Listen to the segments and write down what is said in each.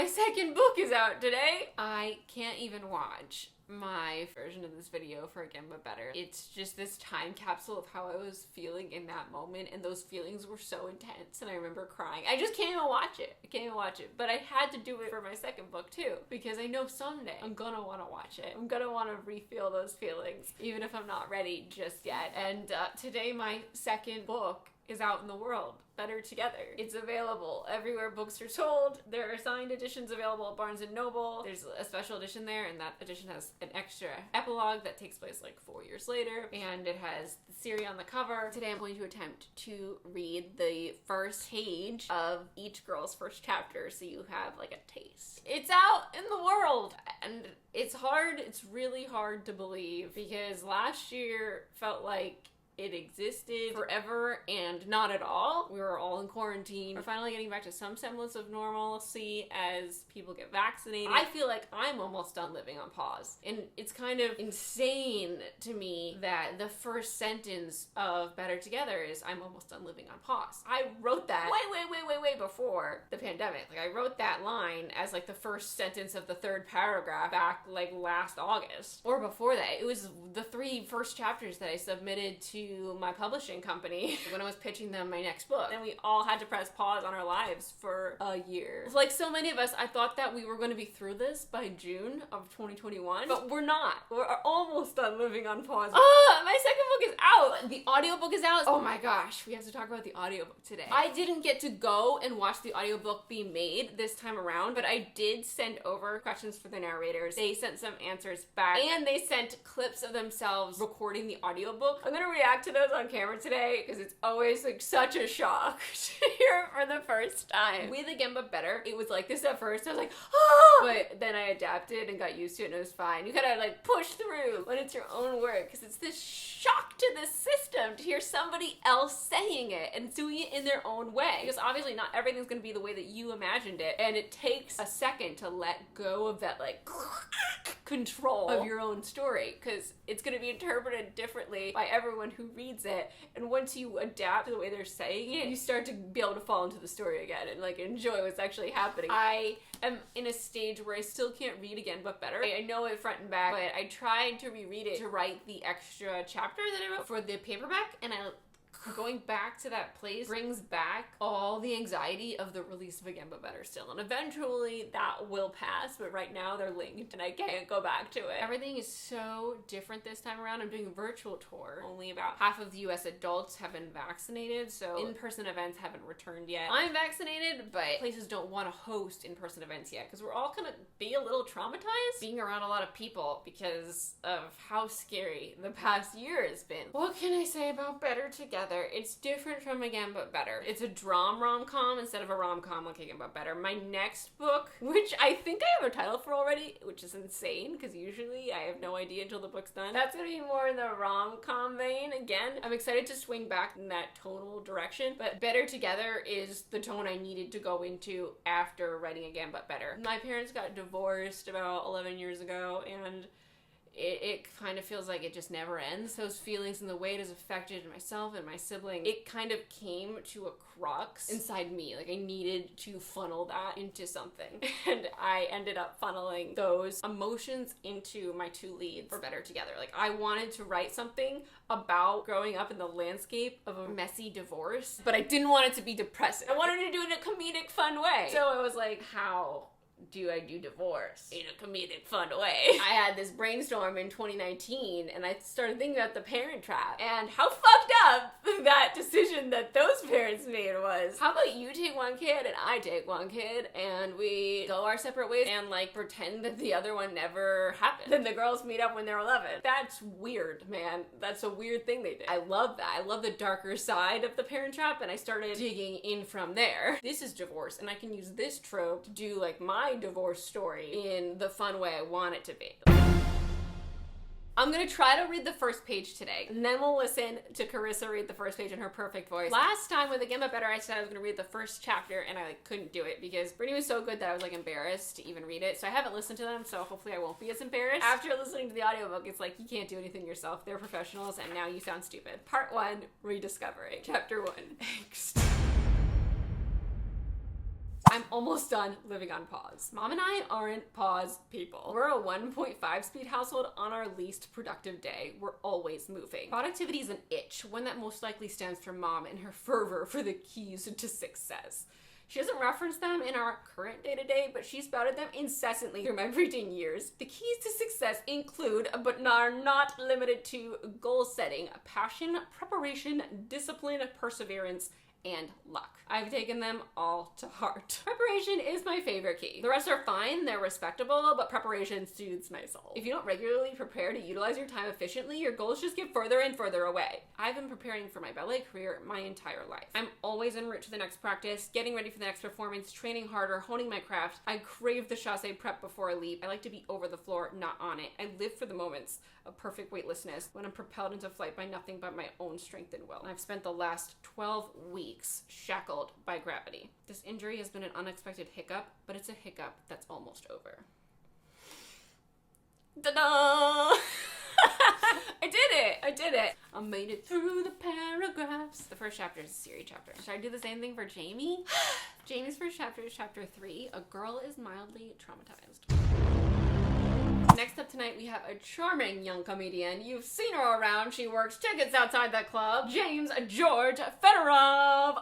My second book is out today. I can't even watch my version of this video for Again But Better. It's just this time capsule of how I was feeling in that moment, and those feelings were so intense, and I remember crying. I just can't even watch it. I can't even watch it. But I had to do it for my second book too, because I know someday I'm gonna want to watch it. I'm gonna want to re-feel those feelings, even if I'm not ready just yet. And today my second book is out in the world, Better Together. It's available everywhere books are sold. There are signed editions available at Barnes & Noble. There's a special edition there, and that edition has an extra epilogue that takes place like 4 years later, and it has the series on the cover. Today I'm going to attempt to read the first page of each girl's first chapter, so you have like a taste. It's out in the world, and it's hard. It's really hard to believe, because last year felt like it existed forever and not at all. We were all in quarantine. We're finally getting back to some semblance of normalcy as people get vaccinated. I feel like I'm almost done living on pause. And it's kind of insane to me that the first sentence of Better Together is, I'm almost done living on pause. I wrote that way before the pandemic. Like, I wrote that line as like the first sentence of the third paragraph back like last August. Or before that. It was the 3 first chapters that I submitted to my publishing company when I was pitching them my next book. And we all had to press pause on our lives for a year. Like so many of us, I thought that we were going to be through this by June of 2021, but we're not. We're almost done living on pause. My second book is out. The audiobook is out. Oh my gosh, we have to talk about the audiobook today. I didn't get to go and watch the audiobook be made this time around, but I did send over questions for the narrators. They sent some answers back, and they sent clips of themselves recording the audiobook. I'm gonna react to those on camera today, because it's always like such a shock to hear it for the first time. With Again But Better, it was like this at first. I was like, ah! But then I adapted and got used to it, and it was fine. You gotta like push through when it's your own work, because it's this shock to the system to hear somebody else saying it and doing it in their own way. Because obviously not everything's gonna be the way that you imagined it, and it takes a second to let go of that like control of your own story, because it's gonna be interpreted differently by everyone who reads it. And once you adapt to the way they're saying it, you start to be able to fall into the story again and like enjoy what's actually happening. I am in a stage where I still can't read Again But Better. I know it front and back, but I tried to reread it to write the extra chapter that I wrote for the paperback, and going back to that place brings back all the anxiety of the release of Again But Better still. And eventually that will pass, but right now they're linked and I can't go back to it. Everything is so different this time around. I'm doing a virtual tour. Only about half of the US adults have been vaccinated, so in-person events haven't returned yet. I'm vaccinated, but places don't want to host in-person events yet, because we're all gonna be a little traumatized being around a lot of people because of how scary the past year has been. What can I say about Better Together? It's different from Again But Better. It's a rom-com instead of a rom-com like Again But Better. My next book, which I think I have a title for already, which is insane, because usually I have no idea until the book's done. That's gonna be more in the rom-com vein again. I'm excited to swing back in that tonal direction, but Better Together is the tone I needed to go into after writing Again But Better. My parents got divorced about 11 years ago, and it kind of feels like it just never ends. Those feelings and the way it has affected myself and my siblings, it kind of came to a crux inside me. Like I needed to funnel that into something. And I ended up funneling those emotions into my 2 leads for Better Together. Like I wanted to write something about growing up in the landscape of a messy divorce, but I didn't want it to be depressing. I wanted to do it in a comedic, fun way. So I was like, how do I do divorce in a comedic, fun way? I had this brainstorm in 2019, and I started thinking about the Parent Trap and how fucked up that decision that those parents made was. How about you take one kid and I take one kid, and we go our separate ways and like pretend that the other one never happened. Then the girls meet up when they're 11. That's weird, man. That's a weird thing they did. I love that. I love the darker side of the Parent Trap, and I started digging in from there. This is divorce, and I can use this trope to do like my divorce story in the fun way I want it to be. I'm gonna try to read the first page today, and then we'll listen to Carissa read the first page in her perfect voice. Last time with Again But Better, I said I was gonna read the first chapter, and I couldn't do it because Brittany was so good that I was embarrassed to even read it. So I haven't listened to them, so hopefully I won't be as embarrassed. After listening to the audiobook, it's like you can't do anything yourself. They're professionals, and now you sound stupid. Part 1, Rediscovering. Chapter 1, Angst. I'm almost done living on pause. Mom and I aren't pause people. We're a 1.5 speed household on our least productive day. We're always moving. Productivity is an itch, one that most likely stems from Mom and her fervor for the keys to success. She doesn't reference them in our current day-to-day, but she spouted them incessantly through my preteen years. The keys to success include, but are not limited to, goal setting, passion, preparation, discipline, perseverance, and luck. I've taken them all to heart. Preparation is my favorite key. The rest are fine, they're respectable, but preparation soothes my soul. If you don't regularly prepare to utilize your time efficiently, your goals just get further and further away. I've been preparing for my ballet career my entire life. I'm always en route to the next practice, getting ready for the next performance, training harder, honing my craft. I crave the chasse prep before I leap. I like to be over the floor, not on it. I live for the moments of perfect weightlessness when I'm propelled into flight by nothing but my own strength and will. And I've spent the last 12 weeks shackled by gravity. This injury has been an unexpected hiccup, but it's a hiccup that's almost over. Ta-da! I did it! I made it through the paragraphs. The first chapter is a series chapter. Should I do the same thing for Jamie? Jamie's first chapter is chapter 3. A girl is mildly traumatized. Next up tonight, we have a charming young comedian. You've seen her around. She works tickets outside the club. James George Fedorov.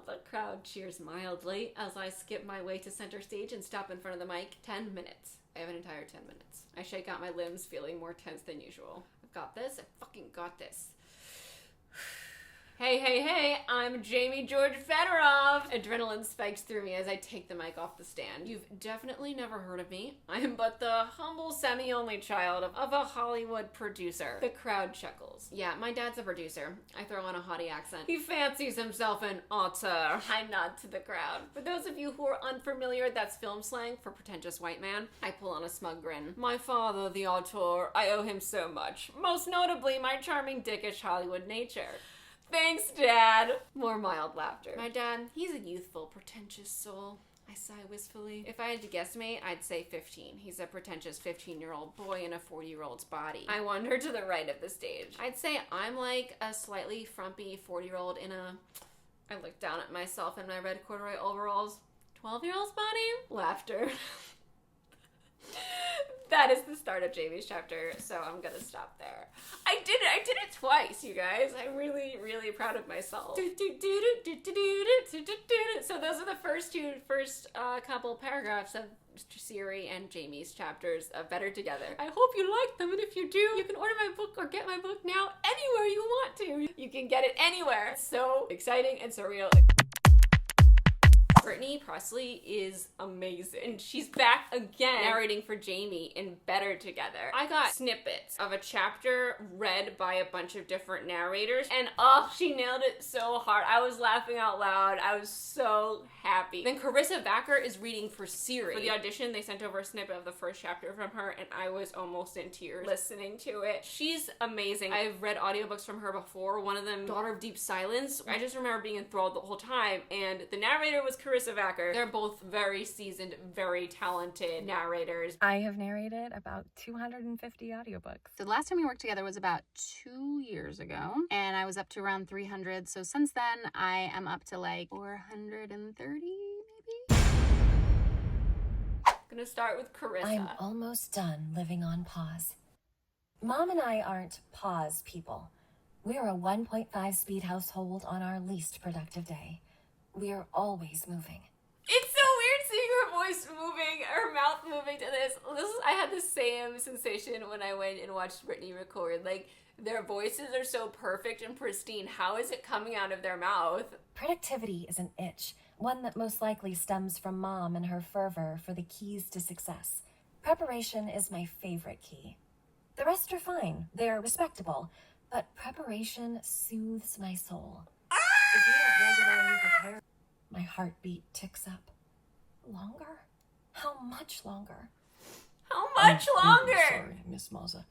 The crowd cheers mildly as I skip my way to center stage and stop in front of the mic. 10 minutes. I have an entire 10 minutes. I shake out my limbs, feeling more tense than usual. I've got this. I fucking got this. Hey, I'm Jamie George Fedorov. Adrenaline spikes through me as I take the mic off the stand. You've definitely never heard of me. I am but the humble semi-only child of a Hollywood producer. The crowd chuckles. Yeah, my dad's a producer. I throw on a haughty accent. He fancies himself an auteur. I nod to the crowd. For those of you who are unfamiliar, that's film slang for pretentious white man. I pull on a smug grin. My father, the auteur, I owe him so much. Most notably, my charming dickish Hollywood nature. Thanks, Dad. More mild laughter. My dad, he's a youthful, pretentious soul. I sigh wistfully. If I had to guesstimate, I'd say 15. He's a pretentious 15-year-old boy in a 40-year-old's body. I wander to the right of the stage. I'd say I'm like a slightly frumpy 40-year-old in a... I look down at myself in my red corduroy overalls. 12-year-old's body? Laughter. That is the start of Jamie's chapter, so I'm gonna stop there. I did it twice, you guys. I'm really, really proud of myself. So those are the first couple paragraphs of Siri and Jamie's chapters of Better Together. I hope you like them, and if you do, you can order my book or get my book now anywhere you want to. You can get it anywhere. It's so exciting and surreal. Brittany Presley is amazing. And she's back again narrating for Jamie in Better Together. I got snippets of a chapter read by a bunch of different narrators, and she nailed it so hard. I was laughing out loud. I was so happy. Then Carissa Backer is reading for Siri. For the audition, they sent over a snippet of the first chapter from her, and I was almost in tears listening to it. She's amazing. I've read audiobooks from her before. One of them, Daughter of Deep Silence. I just remember being enthralled the whole time, and the narrator was Carissa Backer. They're both very seasoned, very talented narrators. I have narrated about 250 audiobooks. So the last time we worked together was about 2 years ago, and I was up to around 300. So since then, I am up to like 430, maybe? Gonna start with Carissa. I'm almost done living on pause. Mom and I aren't pause people. We're a 1.5 speed household on our least productive day. We're always moving. It's so weird seeing her voice moving, her mouth moving to this. I had the same sensation when I went and watched Brittany record. Like, their voices are so perfect and pristine. How is it coming out of their mouth? Productivity is an itch, one that most likely stems from Mom and her fervor for the keys to success. Preparation is my favorite key. The rest are fine. They're respectable. But preparation soothes my soul. If you don't regularly prepare, my heartbeat ticks up. Longer? How much longer? How much longer? Sorry, Miss Mazza.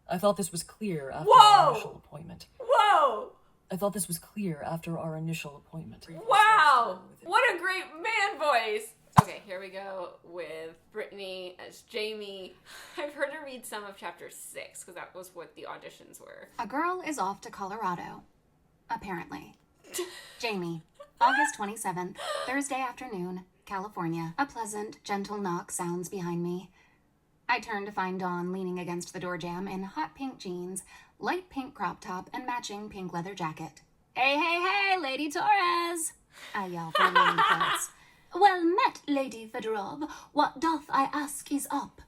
I thought this was clear after Whoa! our initial appointment. Whoa! I thought this was clear after our initial appointment. Wow! What a great man voice! Okay, here we go with Brittany as Jamie. I've heard her read some of chapter 6, because that was what the auditions were. A girl is off to Colorado. Apparently. Jamie, August 27th, Thursday afternoon, California. A pleasant, gentle knock sounds behind me. I turn to find Dawn leaning against the door jamb in hot pink jeans, light pink crop top, and matching pink leather jacket. Hey, hey, hey, Lady Torres! I yell from the leaning clothes. Well met, Lady Fedorov. What doth I ask is up.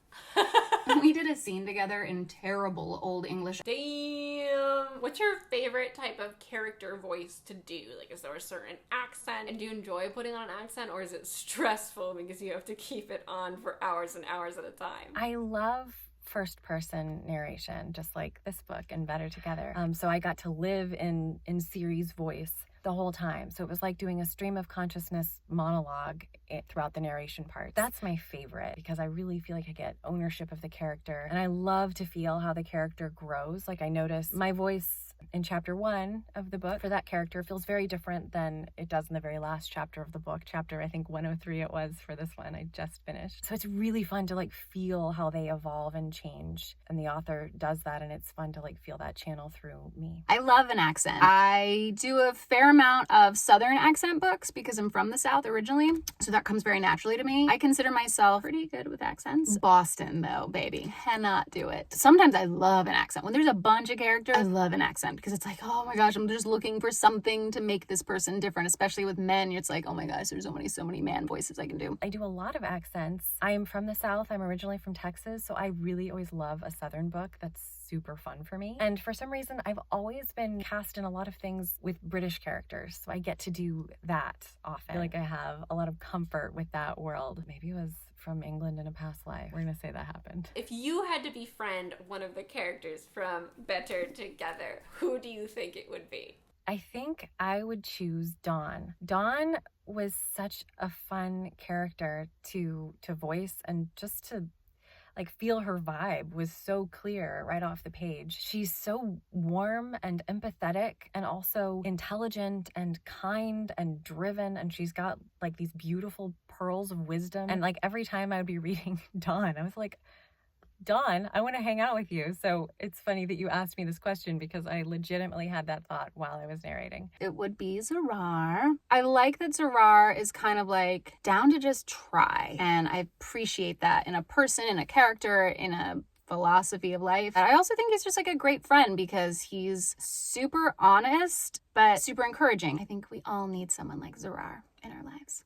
We did a scene together in terrible Old English. Damn. What's your favorite type of character voice to do? Like, is there a certain accent? And do you enjoy putting on an accent, or is it stressful because you have to keep it on for hours and hours at a time? I love first person narration, just like this book and Better Together. So I got to live in Siri's voice the whole time. So it was like doing a stream of consciousness monologue throughout the narration part. That's my favorite because I really feel like I get ownership of the character, and I love to feel how the character grows. Like, I notice my voice in chapter 1 of the book for that character feels very different than it does in the very last chapter of the book. Chapter, I think 103 it was for this one I just finished. So it's really fun to like feel how they evolve and change, and the author does that, and it's fun to like feel that channel through me. I love an accent. I do a fair amount of Southern accent books because I'm from the South originally, so that comes very naturally to me. I consider myself pretty good with accents. Boston, though, baby. Cannot do it. Sometimes I love an accent. When there's a bunch of characters, I love an accent because it's like, oh my gosh, I'm just looking for something to make this person different, especially with men. It's like, oh my gosh, there's so many man voices I can do. I do a lot of accents. I am from the South. I'm originally from Texas, so I really always love a Southern book that's super fun for me. And for some reason, I've always been cast in a lot of things with British characters, so I get to do that often. I feel like I have a lot of comfort with that world. Maybe it was from England in a past life. We're gonna say that happened. If you had to befriend one of the characters from Better Together, who do you think it would be? I think I would choose Dawn. Dawn was such a fun character to voice, and just to like feel her vibe was so clear right off the page. She's so warm and empathetic, and also intelligent and kind and driven, and she's got like these beautiful pearls of wisdom. And like every time I would be reading Dawn, I was like, Dawn, I want to hang out with you. So it's funny that you asked me this question because I legitimately had that thought while I was narrating. It would be Zarar. I like that Zarar is kind of like down to just try. And I appreciate that in a person, in a character, in a philosophy of life. And I also think he's just like a great friend because he's super honest, but super encouraging. I think we all need someone like Zarar in our lives.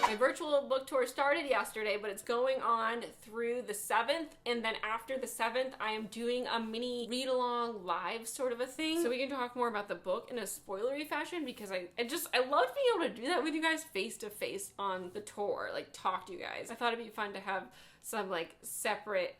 My virtual book tour started yesterday, but it's going on through the 7th. And then after the 7th, I am doing a mini read-along live sort of a thing. So we can talk more about the book in a spoilery fashion because I love being able to do that with you guys face-to-face on the tour, like talk to you guys. I thought it'd be fun to have some like separate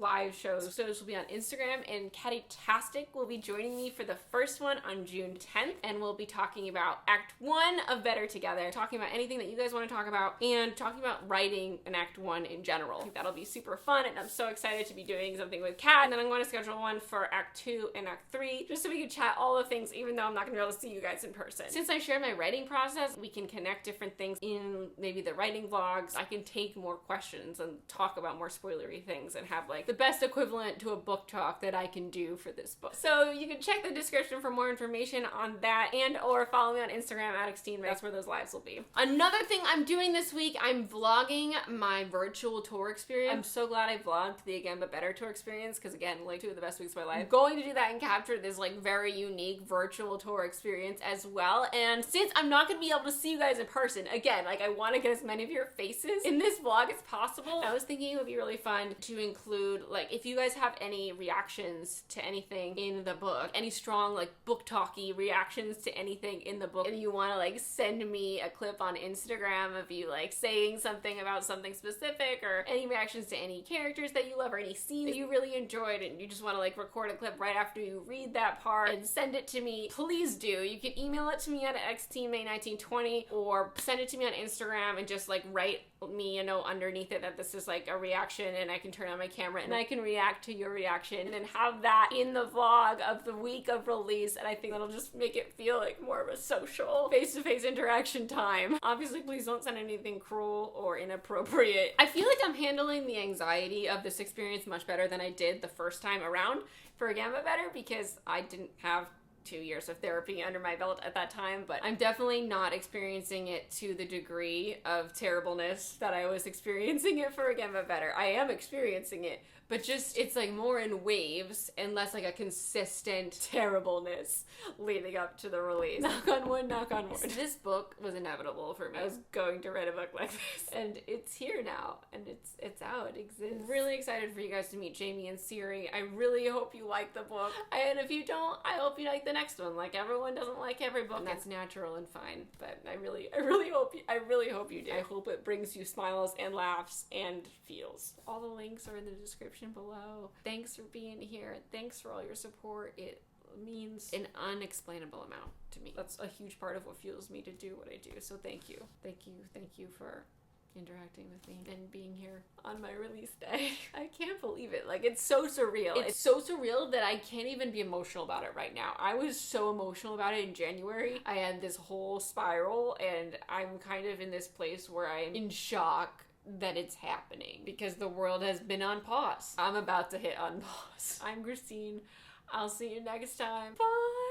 live shows. So this will be on Instagram, and Catty-tastic will be joining me for the first one on June 10th, and we'll be talking about Act 1 of Better Together, talking about anything that you guys want to talk about, and talking about writing an Act 1 in general. I think that'll be super fun, and I'm so excited to be doing something with Kat. And then I'm going to schedule one for Act 2 and Act 3, just so we can chat all the things, even though I'm not going to be able to see you guys in person. Since I shared my writing process, we can connect different things in maybe the writing vlogs. I can take more questions and talk about more spoilery things and have like the best equivalent to a book talk that I can do for this book. So you can check the description for more information on that, and or follow me on Instagram at Christine Riccio. That's where those lives will be. Another thing I'm doing this week, I'm vlogging my virtual tour experience. I'm so glad I vlogged the Again But Better tour experience because again, like 2 of the best weeks of my life. I'm going to do that and capture this like very unique virtual tour experience as well. And since I'm not going to be able to see you guys in person, again, like I want to get as many of your faces in this vlog as possible. I was thinking it would be really fun to include like if you guys have any reactions to anything in the book, any strong like book talky reactions to anything in the book, and you want to like send me a clip on Instagram of you like saying something about something specific, or any reactions to any characters that you love or any scenes that you really enjoyed, and you just want to like record a clip right after you read that part and send it to me, please do. You can email it to me at xtmay1920 or send it to me on Instagram and just like write me a note underneath it that this is like a reaction, and I can turn on my camera and I can react to your reaction and then have that in the vlog of the week of release. And I think that'll just make it feel like more of a social face-to-face interaction time. Obviously, please don't send anything cruel or inappropriate. I feel like I'm handling the anxiety of this experience much better than I did the first time around for Again But Better because I didn't have 2 years of therapy under my belt at that time, but I'm definitely not experiencing it to the degree of terribleness that I was experiencing it for Again But Better. I am experiencing it, but just, it's like more in waves and less like a consistent terribleness leading up to the release. Knock on wood, knock on wood. This book was inevitable for me. I was going to write a book like this, and it's here now, and it's out, it exists. Really excited for you guys to meet Jamie and Siri. I really hope you like the book, and if you don't, I hope you like the next one. Like, everyone doesn't like every book, and that's natural and fine, but I really hope you do. I hope it brings you smiles and laughs and feels. All the links are in the description below. Thanks for being here. Thanks for all your support. It means an unexplainable amount to me. That's a huge part of what fuels me to do what I do. So thank you. Thank you for interacting with me and being here on my release day. I can't believe it. Like, it's so surreal. It's so surreal that I can't even be emotional about it right now. I was so emotional about it in January. I had this whole spiral, and I'm kind of in this place where I'm in shock that it's happening because the world has been on pause. I'm about to hit on pause. I'm Christine. I'll see you next time. Bye!